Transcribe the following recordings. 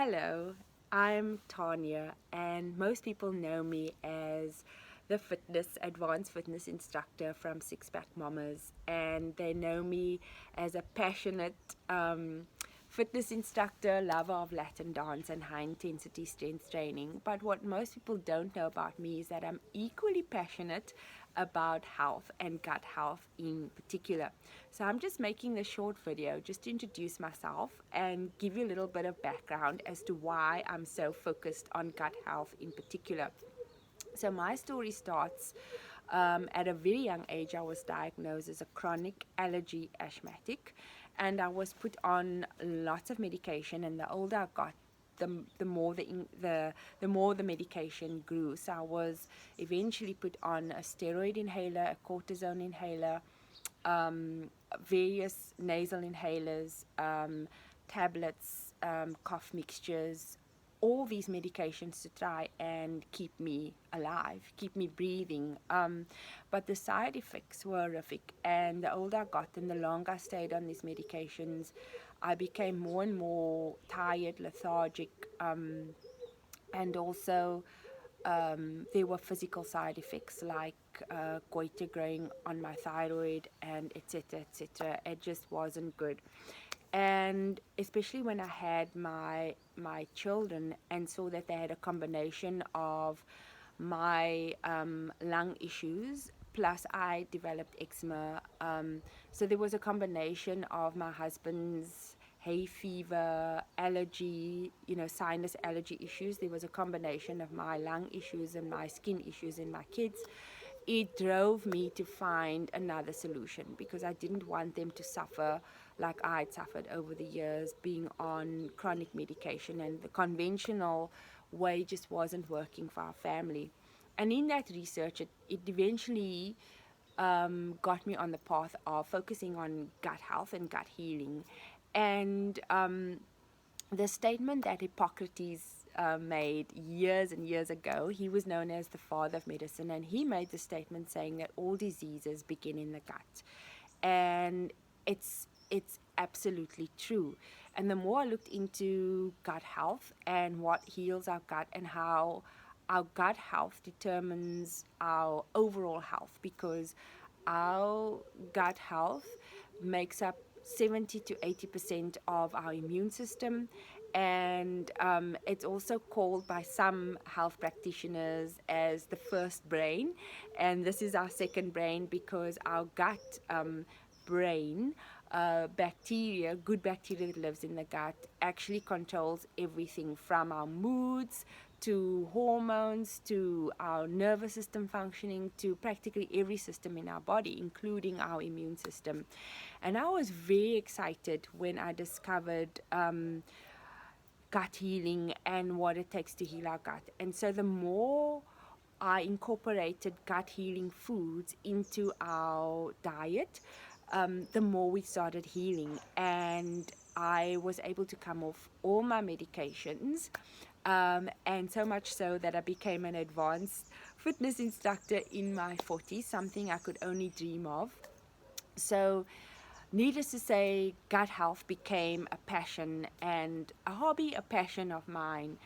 Hello, I'm Tanya, and most people know me as the advanced fitness instructor from Six Pack Mamas, and they know me as a passionate fitness instructor, lover of Latin dance and high intensity strength training. But what most people don't know about me is that I'm equally passionate about health and gut health in particular. So I'm just making this short video just to introduce myself and give you a little bit of background as to why I'm so focused on gut health in particular. So my story starts at a very young age. I was diagnosed as a chronic allergy asthmatic, and I was put on lots of medication. And the older I got, the more the more the medication grew. So I was eventually put on a steroid inhaler, a cortisone inhaler, um, various nasal inhalers, tablets, cough mixtures, all these medications to try and keep me alive, keep me breathing. But the side effects were horrific. And the older I got and the longer I stayed on these medications, I became more and more tired, lethargic, and also there were physical side effects like goiter growing on my thyroid and etc etc. It just wasn't good. And especially when I had my children and saw that they had a combination of my lung issues plus I developed eczema. So there was a combination of my husband's hay fever, allergy, sinus allergy issues. There was a combination of my lung issues and my skin issues in my kids. It drove me to find another solution because I didn't want them to suffer like I had suffered over the years being on chronic medication, and the conventional way just wasn't working for our family. And in that research, it eventually got me on the path of focusing on gut health and gut healing. And the statement that Hippocrates made years and years ago, he was known as the father of medicine, and he made the statement saying that all diseases begin in the gut. And it's absolutely true. And the more I looked into gut health and what heals our gut and how our gut health determines our overall health, because our gut health makes up 70 to 80% of our immune system. And it's also called by some health practitioners as the first brain. And this is our second brain because our gut brain, bacteria, good bacteria that lives in the gut, actually controls everything from our moods to hormones to our nervous system functioning to practically every system in our body, including our immune system. And I was very excited when I discovered gut healing and what it takes to heal our gut. And so the more I incorporated gut healing foods into our diet, the more we started healing. And I was able to come off all my medications. And so much so that I became an advanced fitness instructor in my 40s, something I could only dream of. So, needless to say, gut health became a passion and a hobby, a passion of mine.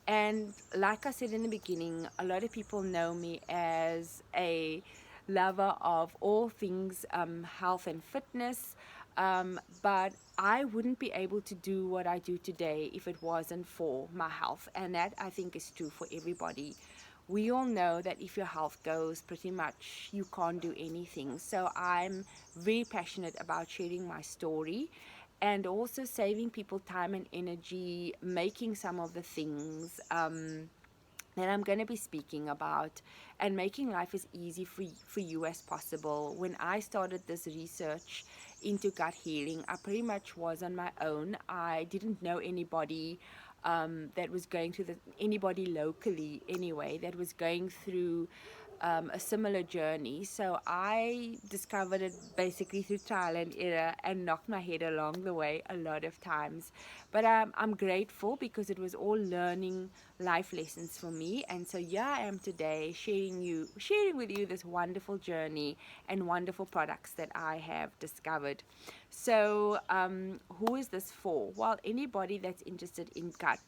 And like I said in the beginning, a lot of people know me as a lover of all things health and fitness. But I wouldn't be able to do what I do today if it wasn't for my health. And that I think is true for everybody. We all know that if your health goes, pretty much you can't do anything. So I'm very passionate about sharing my story and also saving people time and energy, making some of the things that I'm going to be speaking about, and making life as easy for you as possible. When I started this research into gut healing, I pretty much was on my own. I didn't know anybody that was going through anybody locally anyway, that was going through a similar journey. So I discovered it basically through trial and error and knocked my head along the way a lot of times. But I'm grateful because it was all learning life lessons for me. And so here I am today sharing with you this wonderful journey and wonderful products that I have discovered. So who is this for? Well, anybody that's interested in gut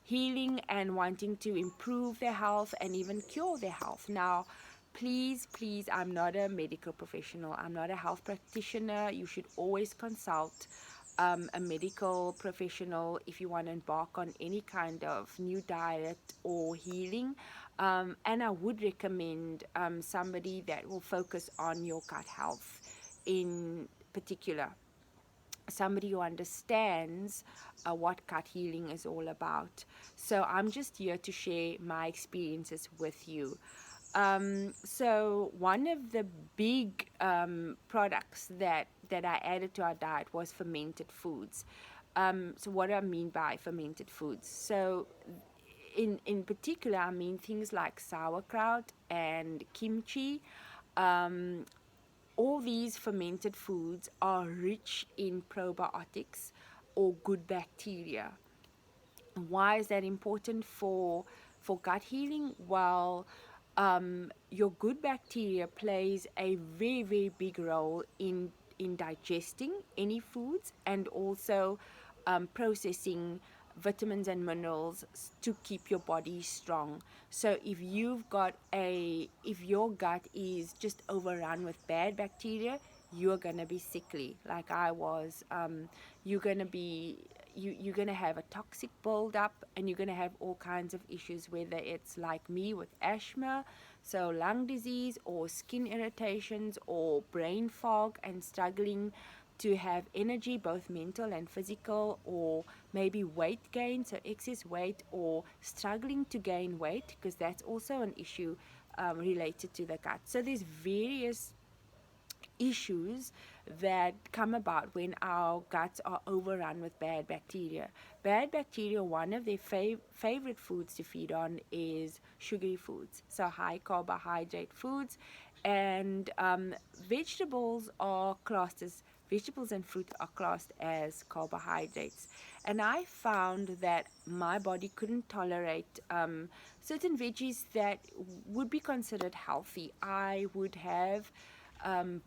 healing and wanting to improve their health and even cure their health. Now, please, I'm not a medical professional, I'm not a health practitioner. You should always consult a medical professional if you want to embark on any kind of new diet or healing. And I would recommend somebody that will focus on your gut health in particular, somebody who understands what gut healing is all about. So I'm just here to share my experiences with you. So one of the big products that I added to our diet was fermented foods. So what do I mean by fermented foods? So in particular, I mean things like sauerkraut and kimchi. Um, all these fermented foods are rich in probiotics or good bacteria. Why is that important for gut healing? Well, your good bacteria plays a very big role in digesting any foods and also processing vitamins and minerals to keep your body strong. So if your gut is just overrun with bad bacteria, you're gonna be sickly like I was. You're gonna be you're going to have a toxic buildup and you're going to have all kinds of issues, whether it's like me with asthma, so lung disease, or skin irritations, or brain fog and struggling to have energy, both mental and physical, or maybe weight gain, so excess weight, or struggling to gain weight, because that's also an issue related to the gut. So there's various issues that come about when our guts are overrun with bad bacteria. Bad bacteria, one of their favorite foods to feed on is sugary foods, so high carbohydrate foods, and vegetables and fruit are classed as carbohydrates. And I found that my body couldn't tolerate certain veggies that would be considered healthy. I would have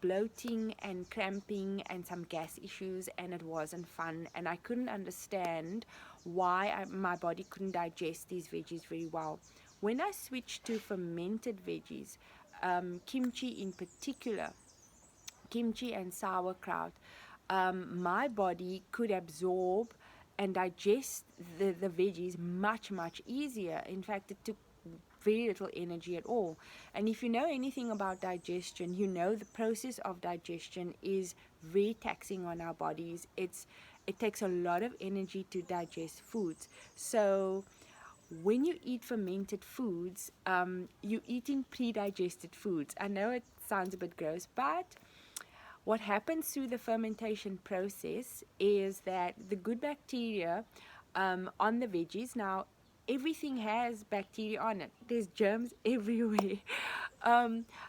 bloating and cramping and some gas issues, and it wasn't fun. And I couldn't understand why my body couldn't digest these veggies very well. When I switched to fermented veggies, kimchi in particular, kimchi and sauerkraut, my body could absorb and digest the veggies much easier. In fact, it took very little energy at all. And if you know anything about digestion, you know the process of digestion is very taxing on our bodies. It takes a lot of energy to digest foods. So when you eat fermented foods, you're eating pre-digested foods. I know it sounds a bit gross, but what happens through the fermentation process is that the good bacteria on the veggies, now everything has bacteria on it, there's germs everywhere.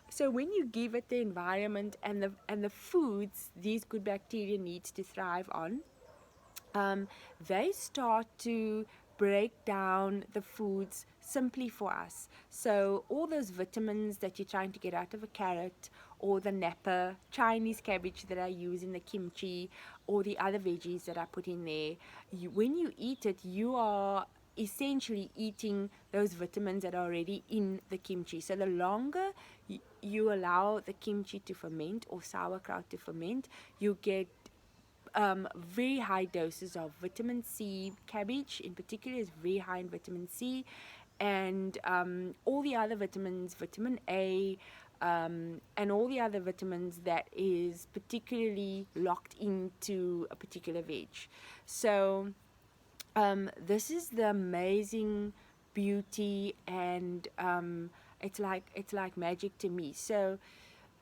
So when you give it the environment and the foods these good bacteria needs to thrive on, they start to break down the foods simply for us. So all those vitamins that you're trying to get out of a carrot, or the napa Chinese cabbage that I use in the kimchi, or the other veggies that I put in there, when you eat it, you are essentially eating those vitamins that are already in the kimchi. So the longer you allow the kimchi to ferment or sauerkraut to ferment, you get very high doses of vitamin C. Cabbage in particular is very high in vitamin C, and all the other vitamins, vitamin A, and all the other vitamins that is particularly locked into a particular veg. So this is the amazing beauty, and it's like magic to me. So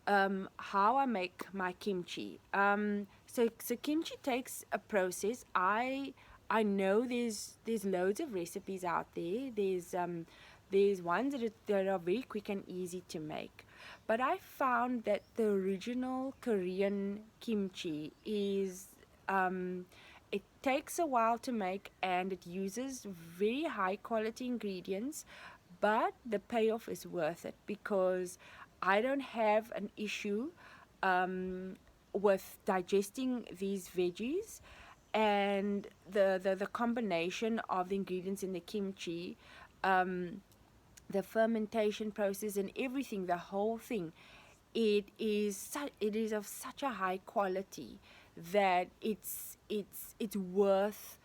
how I make my kimchi. So kimchi takes a process. I know there's loads of recipes out there. There's There's ones that are very quick and easy to make. But I found that the original Korean kimchi is, it takes a while to make and it uses very high quality ingredients, but the payoff is worth it because I don't have an issue with digesting these veggies, and the combination of the ingredients in the kimchi, the fermentation process and everything, the whole thing, it is of such a high quality that it's worth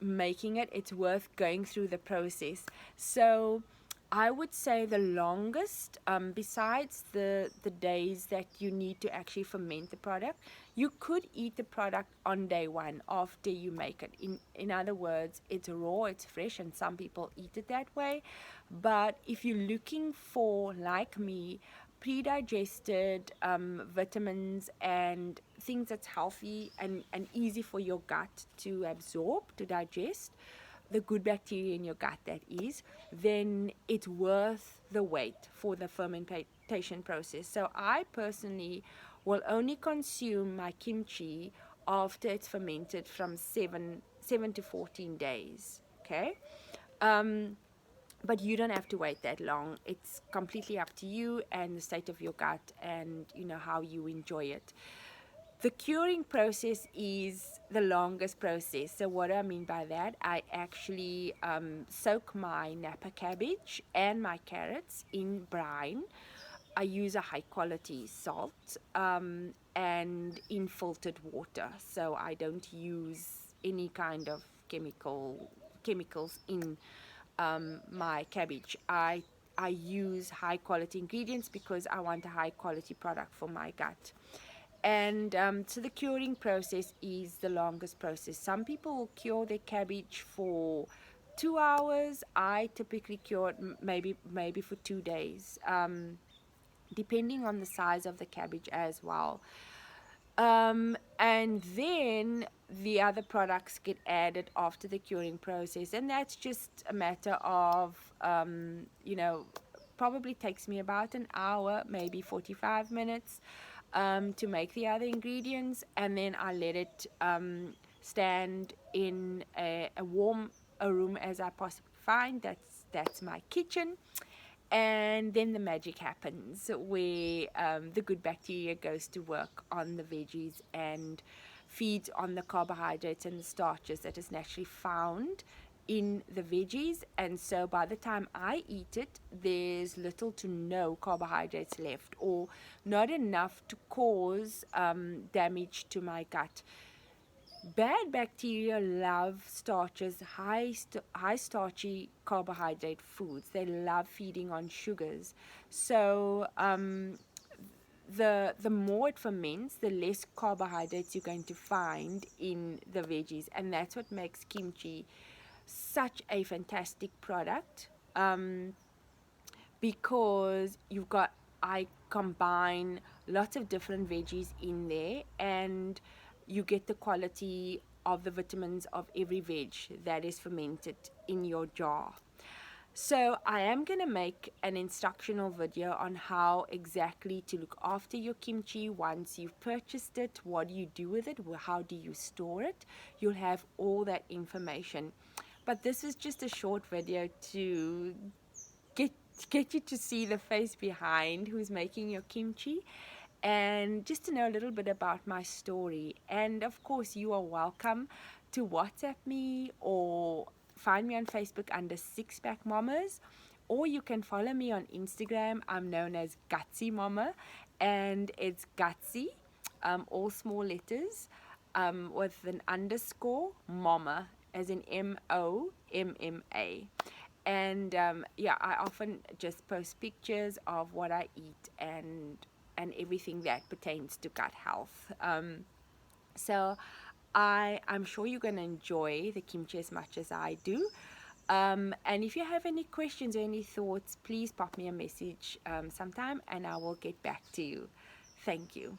making it. It's worth going through the process. So I would say the longest, besides the days that you need to actually ferment the product, you could eat the product on day one after you make it. In other words, it's raw, it's fresh, and some people eat it that way. But if you're looking for, like me, pre-digested vitamins and things that's healthy and easy for your gut to absorb, to digest, the good bacteria in your gut, that is, then it's worth the wait for the fermentation process. So I personally will only consume my kimchi after it's fermented from 7 to 14 days. Okay. But you don't have to wait that long. It's completely up to you and the state of your gut, and how you enjoy it. The curing process is the longest process. So what do I mean by that? I actually soak my Napa cabbage and my carrots in brine. I use a high quality salt, and in filtered water. So I don't use any kind of chemicals in my cabbage. I use high quality ingredients because I want a high quality product for my gut. And so the curing process is the longest process. Some people will cure their cabbage for 2 hours. I typically cure it maybe for 2 days, depending on the size of the cabbage as well. And then the other products get added after the curing process, and that's just a matter of, probably takes me about an hour, maybe 45 minutes, to make the other ingredients, and then I let it stand in a warm a room as I possibly find. That's my kitchen. And then the magic happens where the good bacteria goes to work on the veggies and feeds on the carbohydrates and the starches that is naturally found in the veggies. And so by the time I eat it, there's little to no carbohydrates left, or not enough to cause damage to my gut. Bad bacteria love starches, high starchy carbohydrate foods. They love feeding on sugars. So the more it ferments, the less carbohydrates you're going to find in the veggies, and that's what makes kimchi such a fantastic product. Because I combine lots of different veggies in there, and you get the quality of the vitamins of every veg that is fermented in your jar. So I am going to make an instructional video on how exactly to look after your kimchi once you've purchased it. What do you do with it? How do you store it? You'll have all that information. But this is just a short video to get you to see the face behind who's making your kimchi, and just to know a little bit about my story. And of course, you are welcome to WhatsApp me or find me on Facebook under Six Pack Mamas, or you can follow me on Instagram. I'm known as Gutsy Mama, and it's Gutsy, all small letters, with an underscore Mama, as in MOMMA. And yeah, I often just post pictures of what I eat and everything that pertains to gut health. So I'm sure you're going to enjoy the kimchi as much as I do. And if you have any questions or any thoughts, please pop me a message sometime and I will get back to you. Thank you.